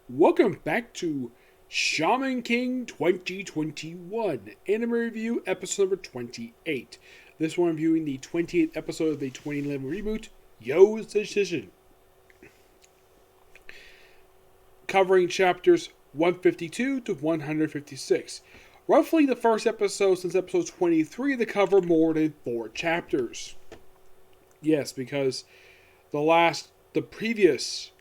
Welcome back to Shaman King 2021, Anime Review, episode number 28. This one reviewing the 28th episode of the 2011 reboot, Yo's Decision. Covering chapters 152 to 156. Roughly the first episode since episode 23 to cover more than 4 chapters. Yes, because the previous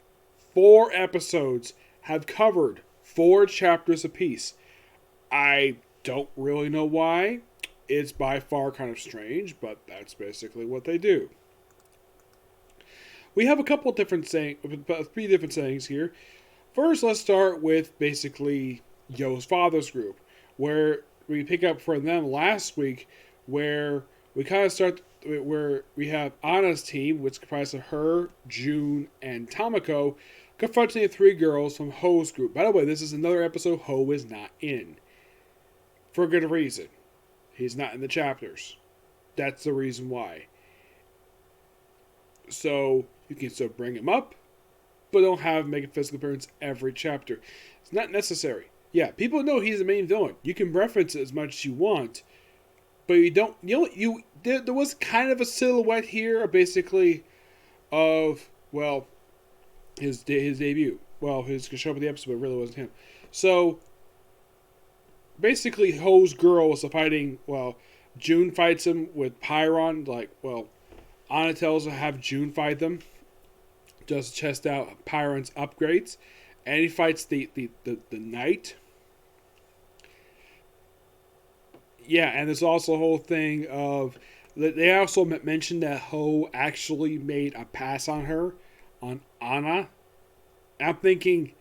4 episodes have covered 4 chapters apiece. I don't really know why. It's by far kind of strange, but that's basically what they do. We have a couple of different sayings, about 3 different sayings here. First, let's start with basically Yo's father's group, where we pick up from them last week, where we kind of start where we have Anna's team, which comprises of her, June, and Tamako, confronting the 3 girls from Ho's group. By the way, this is another episode Ho is not in. For a good reason. He's not in the chapters. That's the reason why. So, you can still bring him up, but don't have him make a physical appearance every chapter. It's not necessary. Yeah, people know he's the main villain. You can reference it as much as you want, but you don't. There was kind of a silhouette here, basically, of his debut. Well, his show up in the episode, but it really wasn't him. So basically, Ho's girls are fighting. Well, June fights him with Pyron. Anna tells her to have June fight them, just to test out Pyron's upgrades, and he fights the knight. Yeah, and there's also a whole thing of they also mentioned that Ho actually made a pass on her, on Anna. I'm thinking,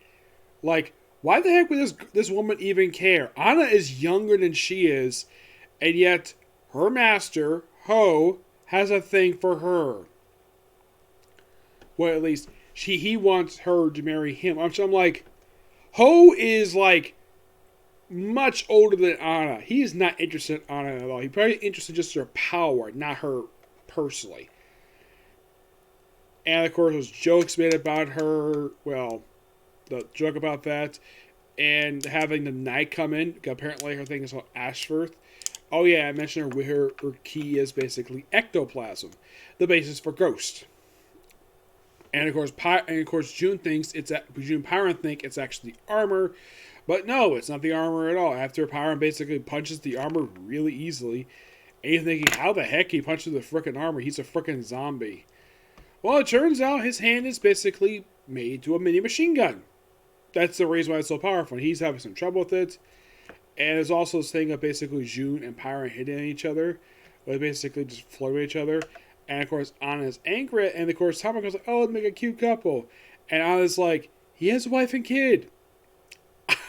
why the heck would this woman even care? Anna is younger than she is, and yet her master, Ho, has a thing for her. Well, at least he wants her to marry him. I'm like, Ho is much older than Anna. He is not interested in Anna at all. He's probably interested just in her power, not her personally. And of course, there's jokes made about her. Well, the joke about that, and having the knight come in. Apparently, her thing is called Ashforth. Oh yeah, I mentioned her key is basically ectoplasm, the basis for Ghost. And of course, June Pyron think it's actually armor, but no, it's not the armor at all. After Pyron basically punches the armor really easily, and you're thinking, how the heck he punched through the frickin' armor? He's a frickin' zombie. Well, it turns out his hand is basically made to a mini machine gun. That's the reason why it's so powerful. He's having some trouble with it. And there's also this thing of basically June and Pyron hitting each other. They basically just flirt with each other. And of course, Anna's angry. And of course, Tamako goes like, oh, let's make a cute couple. And Anna's like, he has a wife and kid.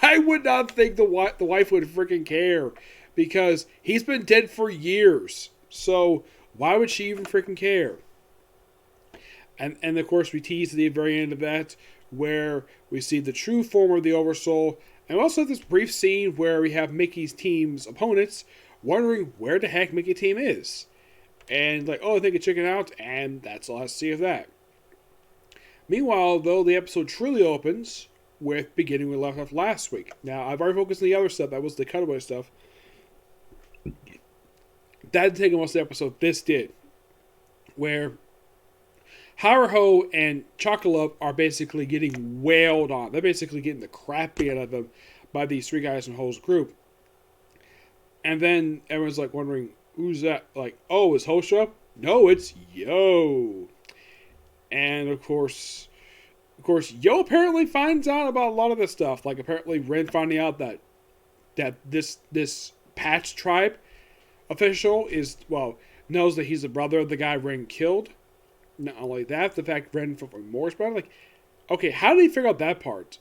I would not think the wife would freaking care. Because he's been dead for years. So why would she even freaking care? And of course, we tease at the very end of that, where we see the true form of the Oversoul. And we also have this brief scene where we have Mickey's team's opponents wondering where the heck Mickey's team is. And oh, they can check it out, and that's all I see of that. Meanwhile, though, the episode truly opens with beginning we left off last week. Now, I've already focused on the other stuff. That was the cutaway stuff. That didn't take most of the episode. This did. Where Haruho and Chocolate are basically getting wailed on. They're basically getting the crap beat out of them by these 3 guys from Ho's group. And then everyone's wondering, who's that? Oh, is Ho show up? No, it's Yo. And of course, Yo apparently finds out about a lot of this stuff. Apparently Ren finding out that this Patch tribe official knows that he's the brother of the guy Ren killed. Not only that, the fact Ren felt remorse about it. Okay, how did he figure out that part?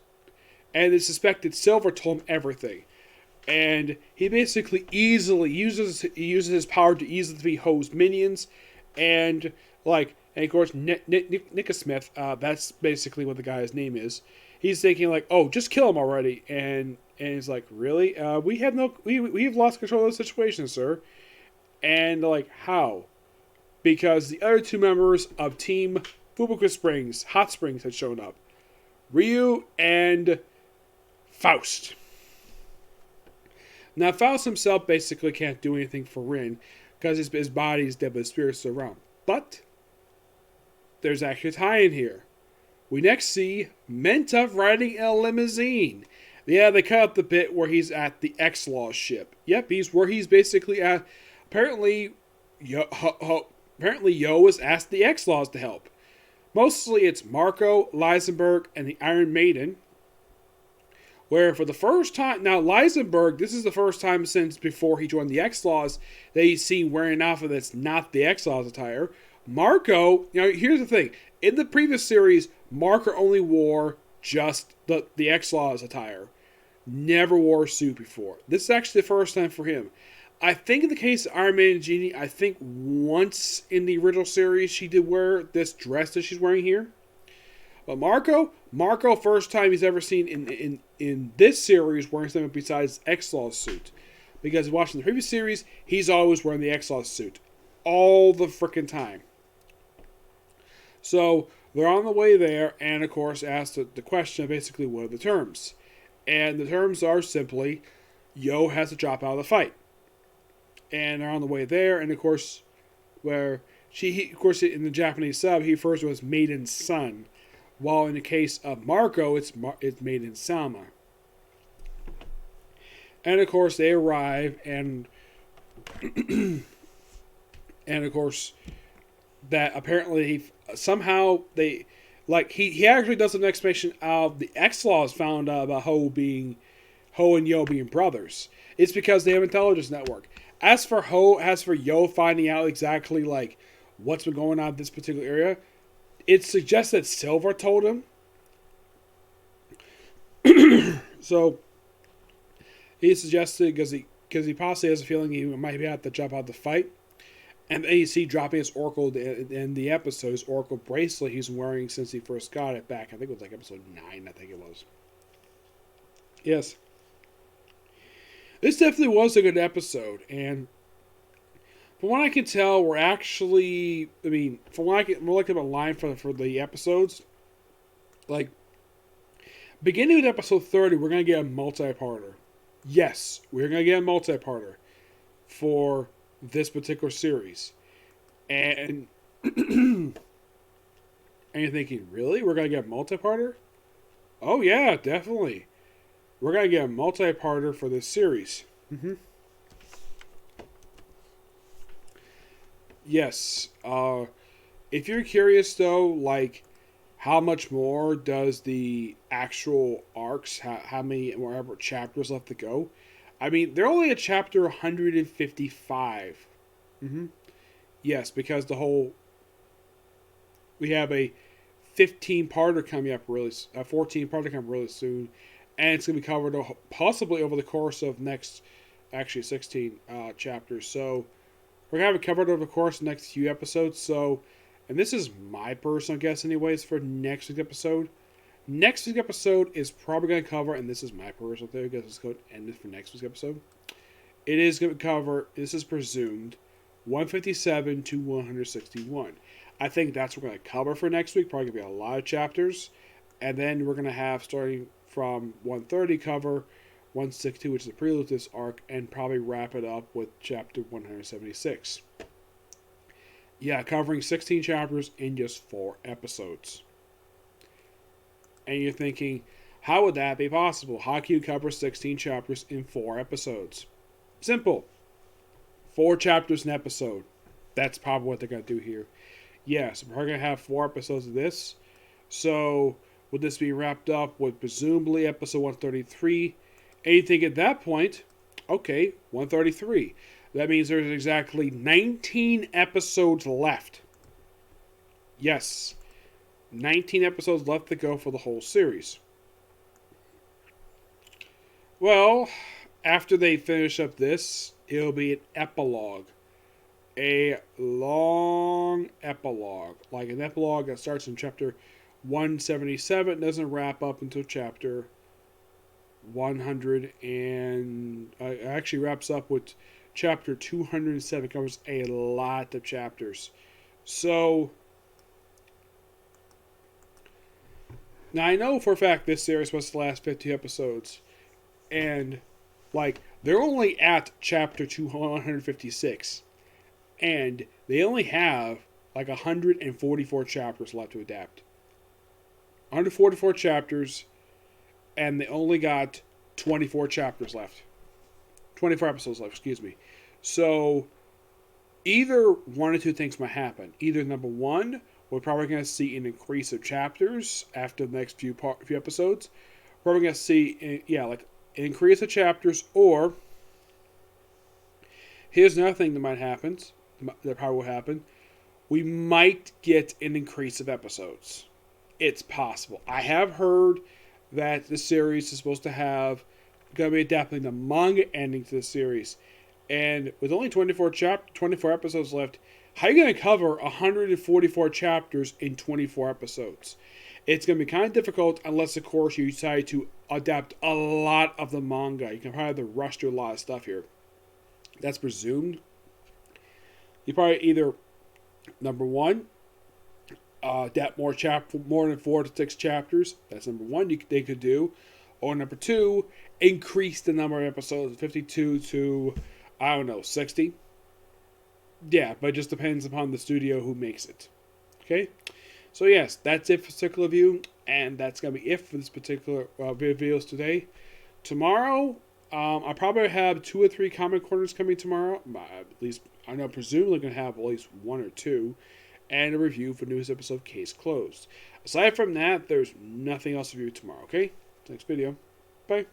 And they suspected Silver told him everything. And he basically easily uses his power to easily defeat Ho's minions. And of course, Nika Smith, that's basically what the guy's name is. He's thinking oh, just kill him already. And he's like, really? We've lost control of the situation, sir. And how? Because the other 2 members of Team Fubuka Springs, Hot Springs, had shown up. Ryu and Faust. Now, Faust himself basically can't do anything for Rin because his body is dead, but his spirit's around. But there's actually a tie-in here. We next see Mentup riding a limousine. Yeah, they cut out the bit where he's at the X-Law ship. Yep, he's where he's basically at. Apparently, Yo was asked the X-Laws to help. Mostly it's Marco, Lisenberg, and the Iron Maiden. Where for the first time, now Lisenberg, this is the first time since before he joined the X-Laws that he's seen wearing an outfit that's not the X-Laws attire. Marco, here's the thing. In the previous series, Marco only wore just the X-Laws attire. Never wore a suit before. This is actually the first time for him. I think in the case of Iron Man and Genie, I think once in the original series she did wear this dress that she's wearing here. But Marco, first time he's ever seen in this series wearing something besides X-Law's suit. Because watching the previous series, he's always wearing the X-Law's suit. All the frickin' time. So, they're on the way there, and of course asked the question, basically, what are the terms? And the terms are simply, Yo has to drop out of the fight. And they're on the way there, and of course, in the Japanese sub, he refers to as Maiden's son. While in the case of Marco, it's Maiden's Sama. And of course, they arrive, and of course, that apparently somehow he actually does an explanation of the X-Laws found out about Ho and Yo being brothers. It's because they have an intelligence network. As for Yo finding out exactly what's been going on in this particular area, it suggests that Silver told him. So he suggested because he possibly has a feeling he might have to jump out the fight. And then you see dropping his Oracle in the episode, his Oracle bracelet he's wearing since he first got it back. I think it was episode 9, I think it was. Yes. This definitely was a good episode, and from what I can tell, we're actually, from what we're looking at a line for the episodes, beginning with episode 30, we're going to get a multi-parter. Yes, we're going to get a multi-parter for this particular series. And and you're thinking, really? We're going to get a multi-parter? Oh yeah, definitely. We're going to get a multi-parter for this series. Mm-hmm. Yes. If you're curious though, how much more does the actual arcs, how many more chapters left to go? They're only at chapter 155. Mm-hmm. Yes, because we have a 15-parter coming up a 14-parter coming really soon, and it's going to be covered possibly over the course of next, 16 chapters. So we're going to have it covered over the course of the next few episodes. So, and this is my personal guess anyways for next week's episode. Next week's episode is probably going to cover, and this is my personal theory because it's going to end for next week's episode. It is going to cover, this is presumed, 157 to 161. I think that's what we're going to cover for next week. Probably going to be a lot of chapters. And then we're going to have, starting from 130, cover 162, which is the prelude to this arc, and probably wrap it up with chapter 176. Yeah, covering 16 chapters in just 4 episodes. And you're thinking, how would that be possible? How can you cover 16 chapters in 4 episodes? Simple. 4 chapters an episode. That's probably what they're going to do here. Yes, we're going to have 4 episodes of this. So, would this be wrapped up with presumably episode 133? Anything at that point? Okay, 133. That means there's exactly 19 episodes left. Yes, 19 episodes left to go for the whole series. Well, after they finish up this, it'll be an epilogue. A long epilogue. Like an epilogue that starts in chapter 177, doesn't wrap up until chapter 100, and actually wraps up with chapter 207. Covers a lot of chapters. So, Now I know for a fact this series was the last 50 episodes, and like they're only at chapter 156, and they only have like 144 chapters left to adapt. 144 chapters, and they only got 24 chapters left. 24 episodes left, excuse me. So either one or two things might happen. Either number one, we're probably going to see an increase of chapters after the next few episodes. We're probably going to see, like an increase of chapters, or here's another thing that might happen. That probably will happen. We might get an increase of episodes. It's possible. I have heard that the series is supposed to have going to be adapting the manga ending to the series, and with only 24 episodes left, how are you going to cover 144 chapters in 24 episodes? It's going to be kind of difficult unless, of course, you decide to adapt a lot of the manga. You can probably have to rush through a lot of stuff here. That's presumed. You probably either, number one, adapt more than 4 to 6 chapters. That's number one they could do. Or number two, increase the number of episodes, 52 to, I don't know, 60. Yeah, but it just depends upon the studio who makes it. Okay? So yes, that's it for this particular review, and that's going to be it for this particular videos today. Tomorrow, I probably have 2 or 3 comic corners coming tomorrow. At least, I know, presumably going to have at least 1 or 2. And a review for the newest episode of Case Closed. Aside from that, there's nothing else to review tomorrow, okay? Next video. Bye.